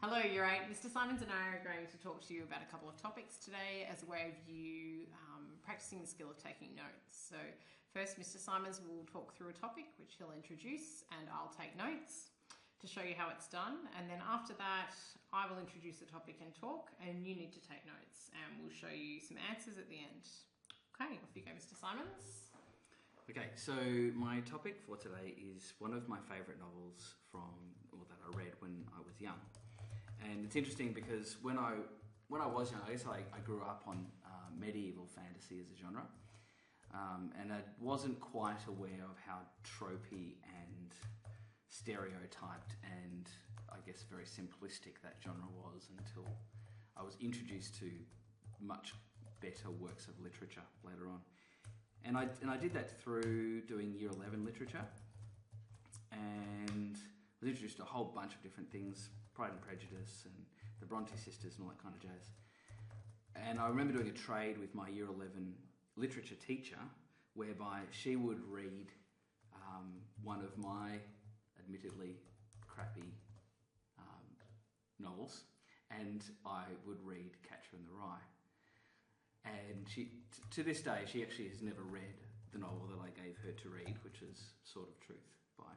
Hello, you're right. Mr. Simons and I are going to talk to you about a couple of topics today as a way of you practicing the skill of taking notes. So first, Mr. Simons will talk through a topic which he'll introduce and I'll take notes to show you how it's done. And then after that, I will introduce the topic and talk, and you need to take notes, and we'll show you some answers at the end. Okay, off you go, Mr. Simons. Okay, so my topic for today is one of my favourite novels that I read when I was young. And it's interesting because when I was young, I guess I grew up on medieval fantasy as a genre, and I wasn't quite aware of how tropey and stereotyped and I guess very simplistic that genre was until I was introduced to much better works of literature later on. And I did that through doing Year 11 literature, and was introduced to a whole bunch of different things, Pride and Prejudice and the Bronte sisters and all that kind of jazz. And I remember doing a trade with my Year 11 literature teacher whereby she would read one of my admittedly crappy novels, and I would read Catcher in the Rye. And she, to this day, she actually has never read the novel that I gave her to read, which is Sword of Truth by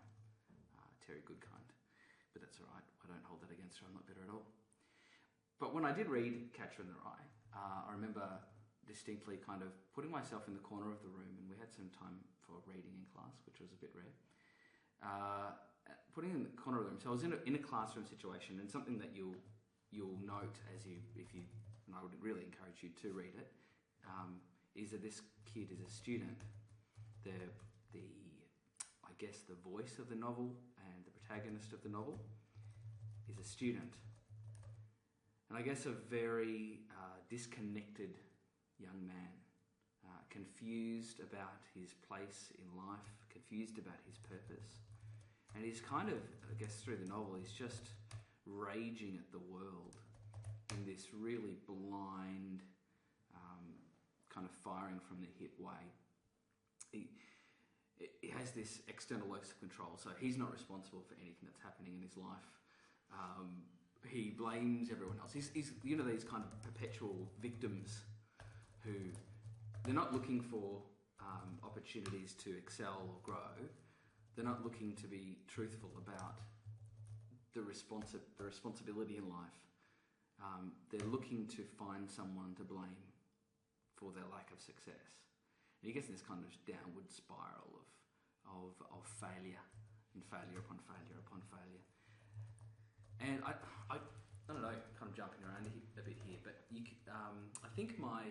Terry Goodkind. But that's all right. I don't hold that against her. I'm not bitter at all. But when I did read Catcher in the Rye, I remember distinctly kind of putting myself in the corner of the room, and we had some time for reading in class, which was a bit rare. Putting in the corner of the room. So I was in a classroom situation, and something that you'll note and I would really encourage you to read it, is that this kid is a student. I guess the voice of the novel and the protagonist of the novel is a student. And I guess a very disconnected young man, confused about his place in life, confused about his purpose. And he's kind of, I guess through the novel, he's just raging at the world in this really blind, kind of firing from the hip way. He has this external locus of control, so he's not responsible for anything that's happening in his life. He blames everyone else. He's these kind of perpetual victims who they're not looking for opportunities to excel or grow. They're not looking to be truthful about the responsibility in life. They're looking to find someone to blame for their lack of success. And he gets in this kind of downward spiral of failure and failure upon failure upon failure. And I don't know, kind of jumping around a bit here, but I think my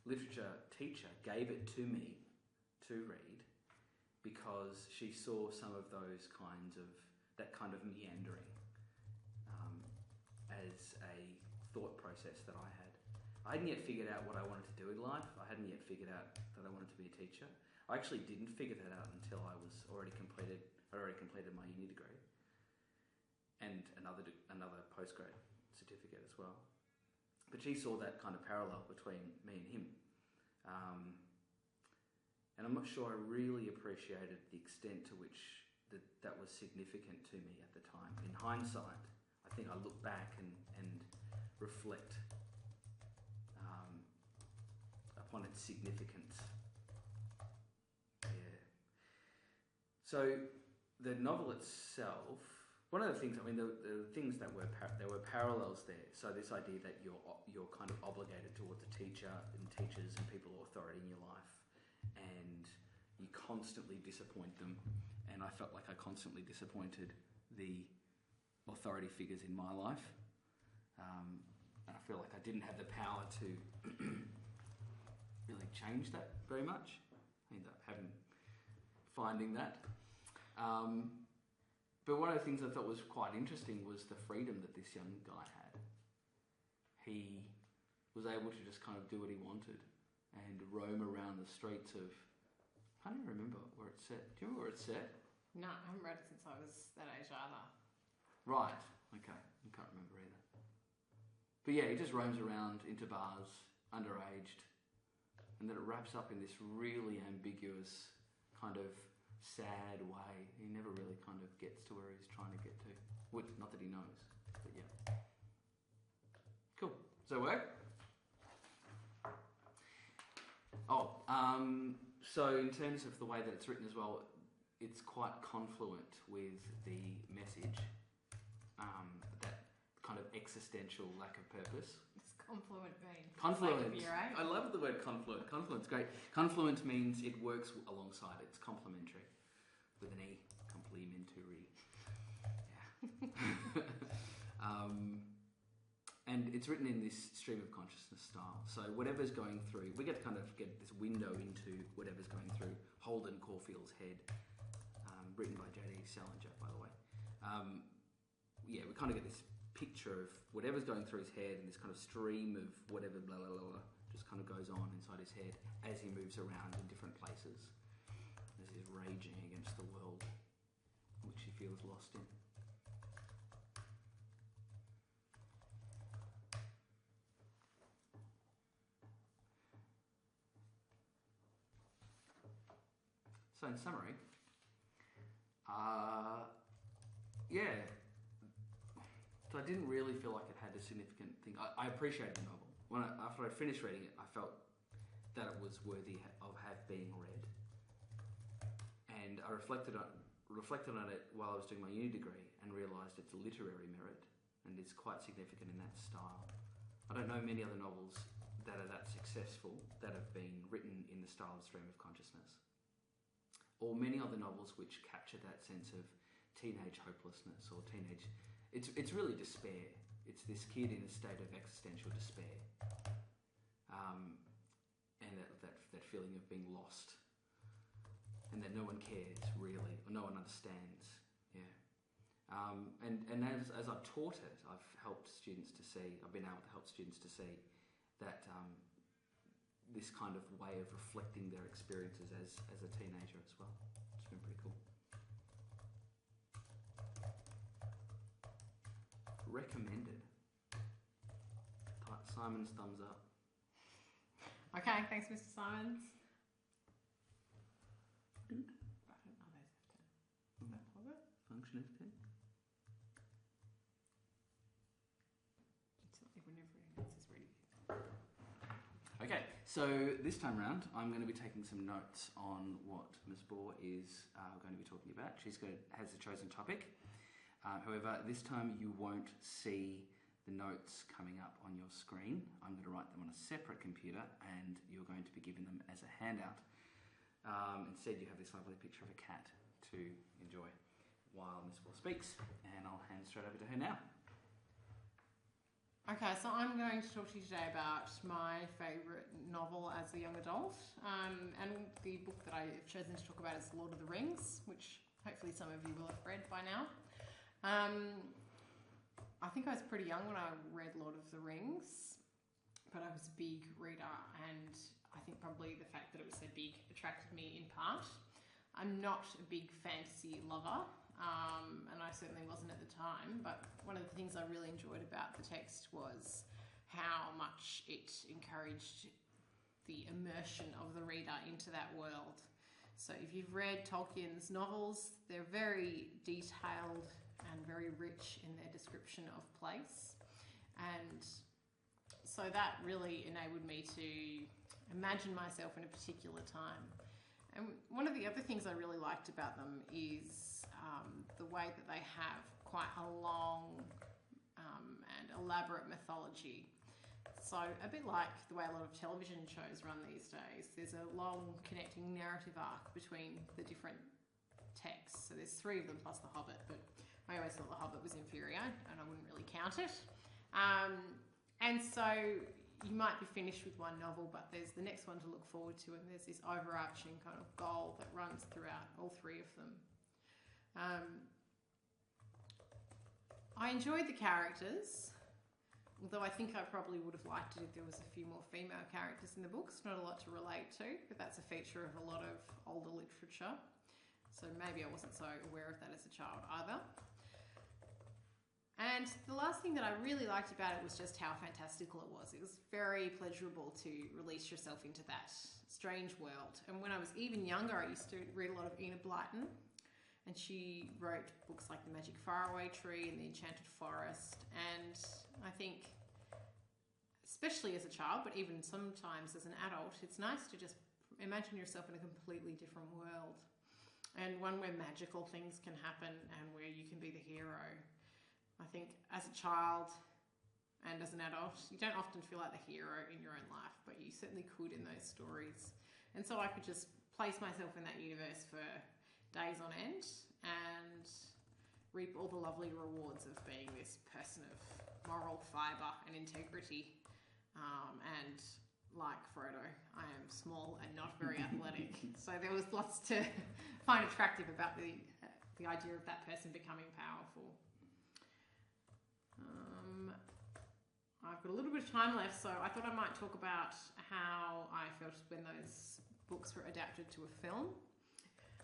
literature teacher gave it to me to read because she saw some of that kind of meandering as a thought process that I had. I hadn't yet figured out what I wanted to do in life. I hadn't yet figured out that I wanted to be a teacher. I actually didn't figure that out until I already completed my uni degree and another postgrad certificate as well. But she saw that kind of parallel between me and him. And I'm not sure I really appreciated the extent to which that was significant to me at the time. In hindsight, I think I look back and reflect upon its significance. Yeah. So the novel itself, one of the things, the things that there were parallels there. So this idea that you're kind of obligated towards a teacher and teachers and people of authority in your life, and you constantly disappoint them. And I felt like I constantly disappointed the authority figures in my life. And I feel like I didn't have the power to really change that very much. I ended up finding that. But one of the things I thought was quite interesting was the freedom that this young guy had. He was able to just kind of do what he wanted and roam around the streets of... I can't even remember where it's set. Do you remember where it's set? No, I haven't read it since I was that age either. Right, okay. I can't remember either. But yeah, he just roams around into bars, underaged, and then it wraps up in this really ambiguous kind of sad way. He never really kind of gets to where he's trying to get to. Not that he knows. But yeah. Cool. Does that work? Oh, so in terms of the way that it's written as well, it's quite confluent with the message, that kind of existential lack of purpose. What's confluent mean? Confluent. Like year 8? I love the word confluent. Confluent's great. Confluent means it works alongside it. It's complementary. With an E. Complementary. Yeah. And it's written in this stream of consciousness style. So whatever's going through, we get to kind of get this window into whatever's going through Holden Caulfield's head, written by J.D. Salinger, by the way. Yeah, we kind of get this picture of whatever's going through his head and this kind of stream of whatever blah, blah, blah, blah just kind of goes on inside his head as he moves around in different places, as he's raging against the world which he feels lost in. So in summary, yeah, so I didn't really feel like it had a significant thing. I appreciated the novel. After I finished reading it, I felt that it was worthy of being read. And I reflected on it while I was doing my uni degree and realised its literary merit, and it's quite significant in that style. I don't know many other novels that are that successful that have been written in the style of Stream of Consciousness, or many other novels which capture that sense of teenage hopelessness or teenage... It's really despair. It's this kid in a state of existential despair, and that feeling of being lost, and that no one cares really, or no one understands. Yeah, and as I've taught it, I've helped students to see. I've been able to help students to see that this kind of way of reflecting their experiences as a teenager as well. It's been pretty cool. Recommended. Simon's thumbs up. Okay, thanks, Mr. Simons. Function F10. Okay, so this time round, I'm going to be taking some notes on what Ms. Bohr is going to be talking about. Has a chosen topic. However, this time you won't see the notes coming up on your screen. I'm going to write them on a separate computer, and you're going to be given them as a handout. Instead, you have this lovely picture of a cat to enjoy while Ms. Bohr speaks, and I'll hand straight over to her now. Okay, so I'm going to talk to you today about my favourite novel as a young adult, and the book that I've chosen to talk about is Lord of the Rings, which hopefully some of you will have read by now. I think I was pretty young when I read Lord of the Rings, but I was a big reader, and I think probably the fact that it was so big attracted me in part. I'm not a big fantasy lover, and I certainly wasn't at the time, but one of the things I really enjoyed about the text was how much it encouraged the immersion of the reader into that world. So if you've read Tolkien's novels, they're very detailed and very rich in their description of place. And so that really enabled me to imagine myself in a particular time. And one of the other things I really liked about them is the way that they have quite a long and elaborate mythology. So a bit like the way a lot of television shows run these days, there's a long connecting narrative arc between the different texts. So there's 3 of them plus The Hobbit, but I always thought The Hobbit was inferior and I wouldn't really count it. And so you might be finished with one novel, but there's the next one to look forward to, and there's this overarching kind of goal that runs throughout all 3 of them. I enjoyed the characters, although I think I probably would have liked it if there was a few more female characters in the books. Not a lot to relate to, but that's a feature of a lot of older literature. So maybe I wasn't so aware of that as a child either. And the last thing that I really liked about it was just how fantastical it was. It was very pleasurable to release yourself into that strange world. And when I was even younger, I used to read a lot of Enid Blyton. And she wrote books like The Magic Faraway Tree and The Enchanted Forest. And I think, especially as a child, but even sometimes as an adult, it's nice to just imagine yourself in a completely different world. And one where magical things can happen and where you can be the hero. I think as a child and as an adult, you don't often feel like the hero in your own life, but you certainly could in those stories. And so I could just place myself in that universe for days on end and reap all the lovely rewards of being this person of moral fibre and integrity. And like Frodo, I am small and not very athletic. So there was lots to find attractive about the idea of that person becoming powerful. I've got a little bit of time left, so I thought I might talk about how I felt when those books were adapted to a film.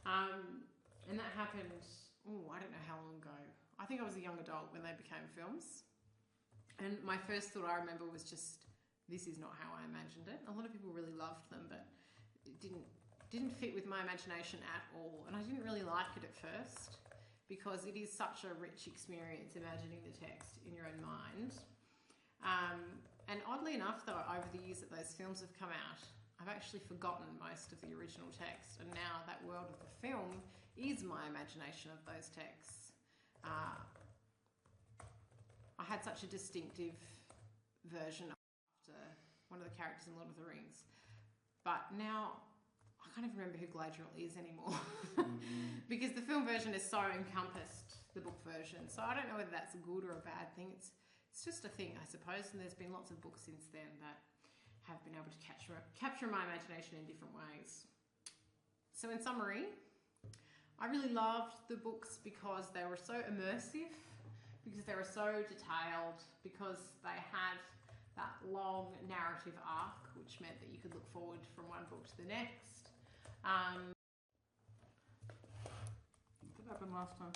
And that happened, I don't know how long ago. I think I was a young adult when they became films. And my first thought I remember was just, this is not how I imagined it. A lot of people really loved them, but it didn't fit with my imagination at all. And I didn't really like it at first because it is such a rich experience imagining the text in your own mind. And oddly enough, though, over the years that those films have come out, I've actually forgotten most of the original text, and now that world of the film is my imagination of those texts. I had such a distinctive version after one of the characters in Lord of the Rings, but now I can't even remember who Galadriel is anymore because the film version has so encompassed the book version. So I don't know whether that's a good or a bad thing. It's just a thing, I suppose, and there's been lots of books since then that have been able to capture my imagination in different ways. So in summary, I really loved the books because they were so immersive, because they were so detailed, because they had that long narrative arc, which meant that you could look forward from one book to the next. Did that happen last time?